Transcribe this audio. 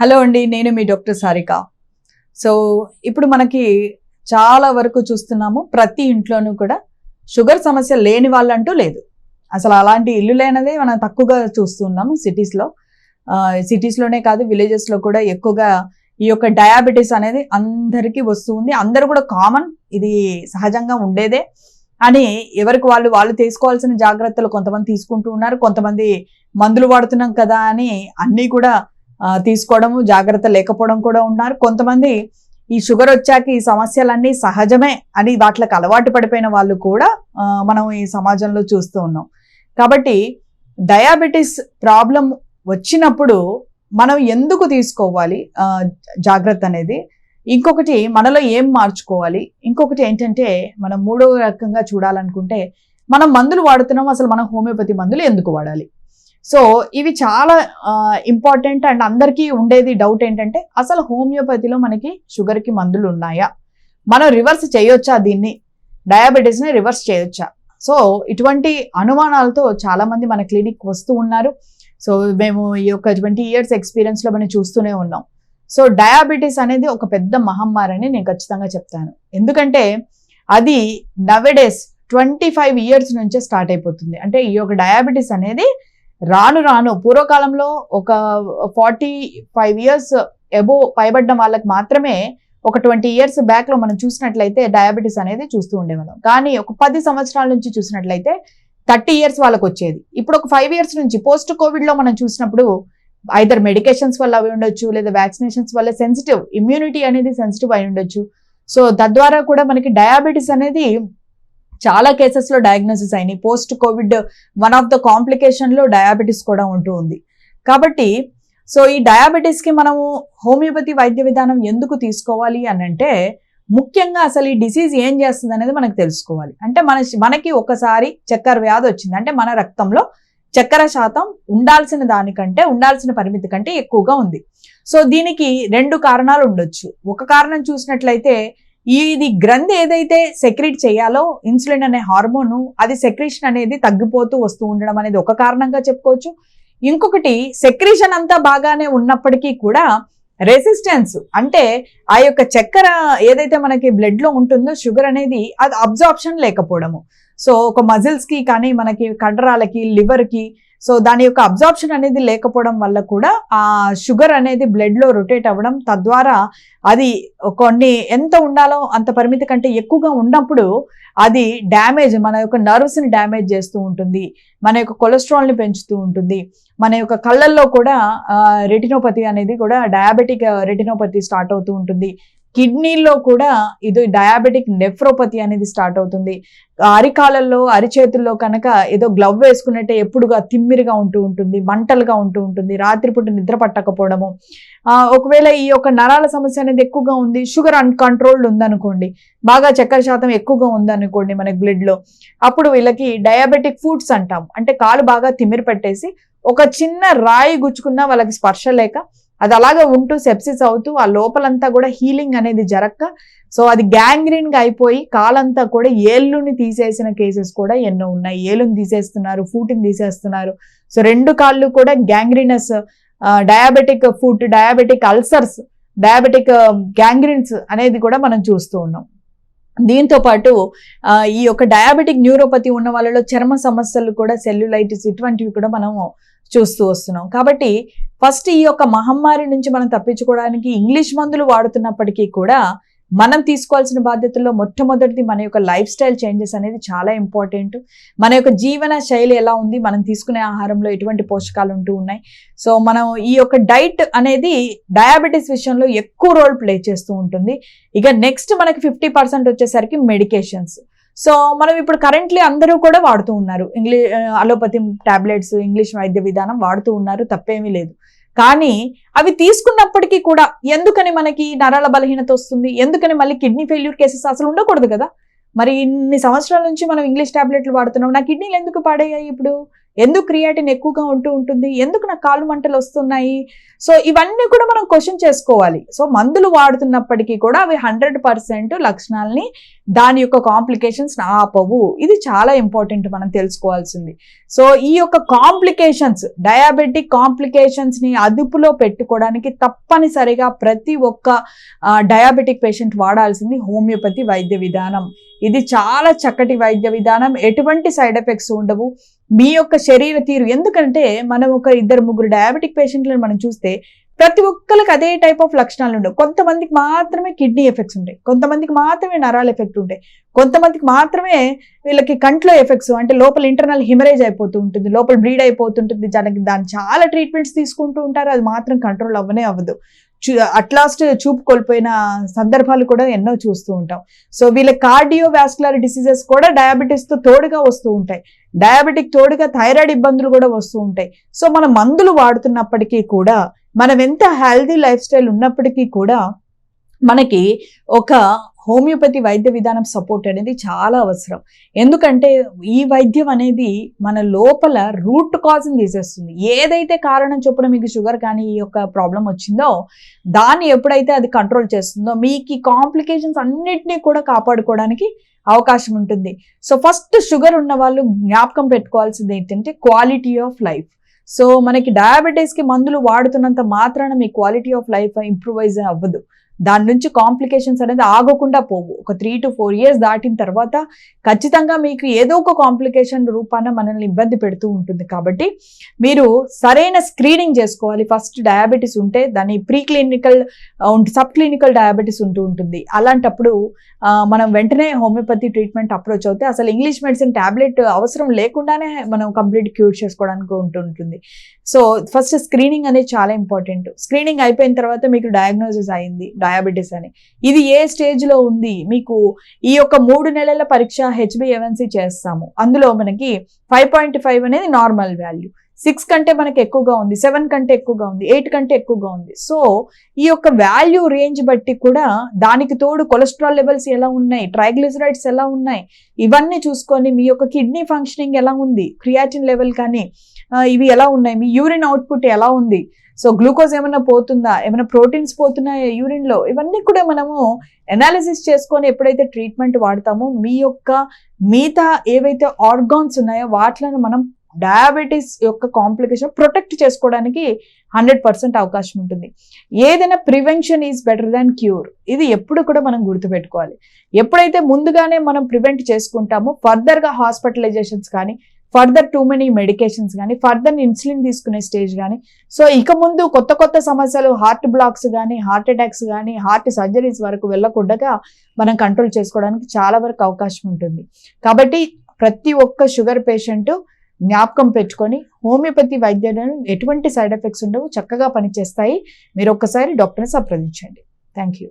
Hello అండి, నేను మీ doctor Sarika. So ఇప్పుడు మనకి చాలా వరకు చూస్తున్నాము, ప్రతి ఇంట్లోనూ కూడా షుగర్ సమస్య లేని వాళ్ళంటూ లేదు. అసలు అలాంటి ఇల్లు లేనిదే మనం తక్కువగా చూస్తున్నాము సిటీస్లో. సిటీస్లోనే కాదు, విలేజెస్లో కూడా ఎక్కువగా ఈ యొక్క డయాబెటీస్ అనేది అందరికీ వస్తూ ఉంది. అందరూ కూడా కామన్, ఇది సహజంగా ఉండేదే అని ఎవరికి వాళ్ళు తీసుకోవాల్సిన జాగ్రత్తలు కొంతమంది తీసుకుంటూ ఉన్నారు. కొంతమంది మందులు వాడుతున్నాం కదా అని అన్నీ కూడా తీసుకోవడము, జాగ్రత్త లేకపోవడం కూడా ఉన్నారు. కొంతమంది ఈ షుగర్ వచ్చాక ఈ సమస్యలన్నీ సహజమే అని వాటికి అలవాటు పడిపోయిన వాళ్ళు కూడా మనం ఈ సమాజంలో చూస్తూ ఉన్నాం. కాబట్టి డయాబెటీస్ ప్రాబ్లం వచ్చినప్పుడు మనం ఎందుకు తీసుకోవాలి జాగ్రత్త అనేది, ఇంకొకటి మనలో ఏం మార్చుకోవాలి, ఇంకొకటి ఏంటంటే మనం మూడవ రకంగా చూడాలనుకుంటే మనం మందులు వాడుతున్నాం, అసలు మనం హోమియోపతి మందులు ఎందుకు వాడాలి. సో ఇవి చాలా ఇంపార్టెంట్. అండ్ అందరికీ ఉండేది డౌట్ ఏంటంటే అసలు హోమియోపతిలో మనకి షుగర్కి మందులు ఉన్నాయా, మనం రివర్స్ చేయొచ్చా, దీన్ని డయాబెటీస్ని రివర్స్ చేయొచ్చా. సో ఇటువంటి అనుమానాలతో చాలామంది మన క్లినిక్ వస్తూ ఉన్నారు. సో మేము ఈ యొక్క 20 years ఎక్స్పీరియన్స్లో మనం చూస్తూనే ఉన్నాం. సో డయాబెటీస్ అనేది ఒక పెద్ద మహమ్మారి అని నేను ఖచ్చితంగా చెప్తాను. ఎందుకంటే అది నవడేస్ 25 years నుంచే స్టార్ట్ అయిపోతుంది. అంటే ఈ యొక్క డయాబెటీస్ అనేది రాను రాను పూర్వకాలంలో ఒక 45 years అబోవ్ పైబడ్డ వాళ్ళకి మాత్రమే ఒక 20 years బ్యాక్లో మనం చూసినట్లయితే డయాబెటీస్ అనేది చూస్తూ ఉండేవాళ్ళం. కానీ ఒక 10 సంవత్సరాల నుంచి చూసినట్లయితే 30 years వాళ్ళకి వచ్చేది. ఇప్పుడు ఒక 5 years నుంచి పోస్ట్ కోవిడ్లో మనం చూసినప్పుడు ఐదర్ మెడికేషన్స్ వల్ల అవి ఉండొచ్చు, లేదా వ్యాక్సినేషన్స్ వల్ల సెన్సిటివ్ ఇమ్యూనిటీ అనేది సెన్సిటివ్ అయి ఉండొచ్చు. సో తద్వారా కూడా మనకి డయాబెటీస్ అనేది చాలా కేసెస్లో డయాగ్నోసిస్ అయినాయి. Post covid one of the కాంప్లికేషన్లో డయాబెటీస్ కూడా ఉంటూ ఉంది. కాబట్టి సో ఈ డయాబెటీస్కి మనము హోమియోపతి వైద్య విధానం ఎందుకు తీసుకోవాలి అని అంటే, ముఖ్యంగా అసలు ఈ డిసీజ్ ఏం చేస్తుంది అనేది మనకు తెలుసుకోవాలి. అంటే మనకి ఒకసారి చక్కెర వ్యాధి వచ్చింది అంటే మన రక్తంలో చక్కెర శాతం ఉండాల్సిన పరిమితి కంటే ఎక్కువగా ఉంది. సో దీనికి 2 కారణాలు ఉండొచ్చు. ఒక కారణం చూసినట్లయితే ఇది గ్రంథి ఏదైతే సెక్రీట్ చేయాలో ఇన్సులిన్ అనే హార్మోను, అది సెక్రీషన్ అనేది తగ్గిపోతూ వస్తూ ఉండడం అనేది ఒక కారణంగా చెప్పుకోవచ్చు. ఇంకొకటి సెక్రీషన్ అంతా బాగానే ఉన్నప్పటికీ కూడా రెసిస్టెన్స్, అంటే ఆ యొక్క చక్కెర ఏదైతే మనకి బ్లడ్లో ఉంటుందో షుగర్ అనేది అది అబ్జార్ప్షన్ లేకపోవడము. సో ఒక మజిల్స్కి కానీ మనకి కండరాలకి లివర్కి సో దాని యొక్క అబ్జార్ప్షన్ అనేది లేకపోవడం వల్ల కూడా ఆ షుగర్ అనేది బ్లడ్లో రొటేట్ అవ్వడం, తద్వారా అది కొన్ని ఎంత ఉండాలో అంత పరిమితి కంటే ఎక్కువగా ఉన్నప్పుడు అది డ్యామేజ్, మన యొక్క నర్వ్స్ని డ్యామేజ్ చేస్తూ ఉంటుంది, మన యొక్క కొలెస్ట్రాల్ని పెంచుతూ ఉంటుంది. మన యొక్క కళ్ళల్లో కూడా రెటినోపతి అనేది కూడా డయాబెటిక్ రెటినోపతి స్టార్ట్ అవుతూ ఉంటుంది. కిడ్నీల్లో కూడా ఇది డయాబెటిక్ నెఫ్రోపతి అనేది స్టార్ట్ అవుతుంది. అరికాలల్లో అరిచేతుల్లో కనుక ఏదో గ్లవ్ వేసుకున్నట్టే ఎప్పుడుగా తిమ్మిరిగా ఉంటూ ఉంటుంది, మంటలుగా ఉంటూ ఉంటుంది, రాత్రిపూట నిద్ర పట్టకపోవడము. ఒకవేళ ఈ యొక్క నరాల సమస్య అనేది ఎక్కువగా ఉంది, షుగర్ అన్కంట్రోల్డ్ ఉందనుకోండి, బాగా చక్కెర శాతం ఎక్కువగా ఉందనుకోండి మనకి బ్లడ్లో, అప్పుడు వీళ్ళకి డయాబెటిక్ ఫుడ్స్ అంటాం. అంటే కాలు బాగా తిమ్మిరి పెట్టేసి ఒక చిన్న రాయి గుచ్చుకున్నా వాళ్ళకి స్పర్శ లేక అది అలాగే ఉంటూ సెప్సిస్ అవుతూ ఆ లోపలంతా కూడా హీలింగ్ అనేది జరగక సో అది గ్యాంగ్రీన్గా అయిపోయి కాలంతా కూడా ఏళ్ళుని తీసేసిన కేసెస్ కూడా ఎన్నో ఉన్నాయి. ఏలుని తీసేస్తున్నారు, ఫూట్ని తీసేస్తున్నారు. సో 2 కాళ్ళు కూడా gangrenous, diabetic foot, diabetic ulcers, diabetic gangrenes అనేది కూడా మనం చూస్తూ ఉన్నాం. దీంతో పాటు ఈ యొక్క డయాబెటిక్ న్యూరోపతి ఉన్న వాళ్ళలో చర్మ సమస్యలు కూడా, సెల్యులైటిస్, ఇటువంటివి కూడా మనము చూస్తూ వస్తున్నాం. కాబట్టి ఫస్ట్ ఈ యొక్క మహమ్మారి నుంచి మనం తప్పించుకోవడానికి ఇంగ్లీష్ మందులు వాడుతున్నప్పటికీ కూడా మనం తీసుకోవాల్సిన బాధ్యతల్లో మొట్టమొదటిది మన యొక్క లైఫ్ స్టైల్ చేంజెస్ అనేది చాలా ఇంపార్టెంట్. మన యొక్క జీవన శైలి ఎలా ఉంది, మనం తీసుకునే ఆహారంలో ఎటువంటి పోషకాలు ఉంటూ ఉన్నాయి. సో మనం ఈ యొక్క డైట్ అనేది డయాబెటీస్ విషయంలో ఎక్కువ రోల్ ప్లే చేస్తూ ఉంటుంది. ఇక నెక్స్ట్ మనకి 50% వచ్చేసరికి మెడికేషన్స్. సో మనం ఇప్పుడు కరెంట్లీ అందరూ కూడా వాడుతూ ఉన్నారు, అలోపతి టాబ్లెట్స్, ఇంగ్లీష్ వైద్య విధానం వాడుతూ ఉన్నారు, తప్పేమీ లేదు. కానీ అవి తీసుకున్నప్పటికీ కూడా ఎందుకని మనకి నరాల బలహీనత వస్తుంది, ఎందుకని మళ్ళీ కిడ్నీ ఫెయిల్యూర్ కేసెస్ అసలు ఉండకూడదు కదా. మరి ఇన్ని సంవత్సరాల నుంచి మనం ఇంగ్లీష్ టాబ్లెట్లు వాడుతున్నాం, నా కిడ్నీలు ఎందుకు పాడయ్యాయి ఇప్పుడు, ఎందుకు క్రియాటిన్ ఎక్కువగా ఉంటుంది, ఎందుకు నాకు కాళ్ళు మంటలు వస్తున్నాయి. సో ఇవన్నీ కూడా మనం క్వశ్చన్ చేసుకోవాలి. సో మందులు వాడుతున్నప్పటికీ కూడా అవి 100% లక్షణాలని, దాని యొక్క కాంప్లికేషన్స్ ఆపవు. ఇది చాలా ఇంపార్టెంట్ మనం తెలుసుకోవాల్సింది. సో ఈ యొక్క కాంప్లికేషన్స్, డయాబెటిక్ కాంప్లికేషన్స్ ని అదుపులో పెట్టుకోవడానికి తప్పనిసరిగా ప్రతి ఒక్క డయాబెటిక్ పేషెంట్ వాడాల్సింది హోమియోపతి వైద్య విధానం. ఇది చాలా చక్కటి వైద్య విధానం, ఎటువంటి సైడ్ ఎఫెక్ట్స్ ఉండవు. మీ యొక్క శరీర తీరు, ఎందుకంటే మనం ఒక 2-3 డయాబెటిక్ పేషెంట్లను మనం చూస్తే ప్రతి ఒక్కరికి అదే టైప్ ఆఫ్ లక్షణాలు ఉండవు. కొంతమందికి మాత్రమే కిడ్నీ ఎఫెక్ట్స్ ఉంటాయి, కొంతమందికి మాత్రమే నరాల ఎఫెక్ట్ ఉంటాయి, కొంతమందికి మాత్రమే వీళ్ళకి కంట్లో ఎఫెక్ట్స్, అంటే లోపల ఇంటర్నల్ హిమరేజ్ అయిపోతూ ఉంటుంది, లోపల బ్లీడ్ అయిపోతుంటుంది. దాని చాలా ట్రీట్మెంట్స్ తీసుకుంటూ ఉంటారు, అది మాత్రం కంట్రోల్ అవ్వనే అవ్వదు. అట్లాస్ట్ చూపు కోల్పోయిన సందర్భాలు కూడా ఎన్నో చూస్తూ ఉంటాం. సో వీళ్ళ కార్డియోవాస్కులర్ డిసీజెస్ కూడా డయాబెటీస్ తో తోడుగా వస్తూ ఉంటాయి, డయాబెటిక్ తోడుగా థైరాయిడ్ ఇబ్బందులు కూడా వస్తూ ఉంటాయి. సో మనం మందులు వాడుతున్నప్పటికీ కూడా, మనం ఎంత హెల్దీ లైఫ్ స్టైల్ ఉన్నప్పటికీ కూడా మనకి ఒక హోమియోపతి వైద్య విధానం సపోర్ట్ అనేది చాలా అవసరం. ఎందుకంటే ఈ వైద్యం అనేది మన లోపల రూట్ కాజ్ని తీసేస్తుంది. ఏదైతే కారణం చొప్పున మీకు షుగర్ కానీ ఈ యొక్క ప్రాబ్లం వచ్చిందో దాన్ని ఎప్పుడైతే అది కంట్రోల్ చేస్తుందో మీకు ఈ కాంప్లికేషన్స్ అన్నిటినీ కూడా కాపాడుకోవడానికి అవకాశం ఉంటుంది. సో ఫస్ట్ షుగర్ ఉన్న వాళ్ళు జ్ఞాపకం పెట్టుకోవాల్సింది ఏంటంటే క్వాలిటీ ఆఫ్ లైఫ్. సో మనకి డయాబెటీస్కి మందులు వాడుతున్నంత మాత్రాన మీ క్వాలిటీ ఆఫ్ లైఫ్ ఇంప్రూవైజ్ అవ్వదు. దాని నుంచి కాంప్లికేషన్స్ అనేది ఆగకుండా పోవు. ఒక 3 to 4 years దాటిన తర్వాత ఖచ్చితంగా మీకు ఏదో ఒక కాంప్లికేషన్ రూపాన మనల్ని ఇబ్బంది పెడుతూ ఉంటుంది. కాబట్టి మీరు సరైన స్క్రీనింగ్ చేసుకోవాలి. ఫస్ట్ డయాబెటీస్ ఉంటే దాని pre clinical, sub clinical diabetes ఉంటుంది. అలాంటప్పుడు మనం వెంటనే హోమియోపతి ట్రీట్మెంట్ అప్రోచ్ అవుతే అసలు ఇంగ్లీష్ మెడిసిన్ టాబ్లెట్ అవసరం లేకుండానే మనం కంప్లీట్ క్యూర్ చేసుకోవడానికి ఉంటుంది. సో ఫస్ట్ స్క్రీనింగ్ అనేది చాలా ఇంపార్టెంట్. స్క్రీనింగ్ అయిపోయిన తర్వాత మీకు డయాగ్నోసిస్ అయింది డయాబెటీస్ అని, ఇది ఏ స్టేజ్లో ఉంది, మీకు ఈ యొక్క 3 నెలల పరీక్ష HbA1c చేస్తాము. అందులో మనకి 5.5 అనేది నార్మల్ వాల్యూ, 6 కంటే మనకి ఎక్కువగా ఉంది, 7 కంటే ఎక్కువగా ఉంది, 8 కంటే ఎక్కువగా ఉంది. సో ఈ యొక్క వాల్యూ రేంజ్ బట్టి కూడా దానికి తోడు కొలెస్ట్రాల్ లెవెల్స్ ఎలా ఉన్నాయి, ట్రైగ్లిసరైడ్స్ ఎలా ఉన్నాయి, ఇవన్నీ చూసుకొని మీ యొక్క కిడ్నీ ఫంక్షనింగ్ ఎలా ఉంది, క్రియాటిన్ లెవెల్ కానీ ఇవి ఎలా ఉన్నాయి, మీ యూరిన్ అవుట్పుట్ ఎలా ఉంది, సో గ్లూకోజ్ ఏమైనా పోతుందా, ఏమైనా ప్రోటీన్స్ పోతున్నాయా యూరిన్లో, ఇవన్నీ కూడా మనము అనాలిసిస్ చేసుకొని ఎప్పుడైతే ట్రీట్మెంట్ వాడతామో మీ యొక్క మిగతా ఏవైతే ఆర్గాన్స్ ఉన్నాయో వాటిలను మనం డయాబెటీస్ యొక్క కాంప్లికేషన్ ప్రొటెక్ట్ చేసుకోవడానికి 100% అవకాశం ఉంటుంది. ఏదైనా prevention is better than cure, ఇది ఎప్పుడు కూడా మనం గుర్తుపెట్టుకోవాలి. ఎప్పుడైతే ముందుగానే మనం ప్రివెంట్ చేసుకుంటామో ఫర్దర్గా హాస్పిటలైజేషన్స్ కానీ, ఫర్దర్ టూ మెనీ మెడికేషన్స్ కానీ, ఫర్దర్ ఇన్సులిన్ తీసుకునే స్టేజ్ కానీ, సో ఇక ముందు కొత్త కొత్త సమస్యలు, హార్ట్ బ్లాక్స్ కానీ, హార్ట్ అటాక్స్ కానీ, హార్ట్ సర్జరీస్ వరకు వెళ్ళకుండా మనం కంట్రోల్ చేసుకోవడానికి చాలా వరకు అవకాశం ఉంటుంది. కాబట్టి ప్రతి ఒక్క షుగర్ పేషెంట్ జ్ఞాపకం పెట్టుకొని హోమియోపతి వైద్యాలను ఎటువంటి సైడ్ ఎఫెక్ట్స్ ఉండవు, చక్కగా పనిచేస్తాయి. మీరు ఒక్కసారి డాక్టర్ని సంప్రదించండి. Thank you.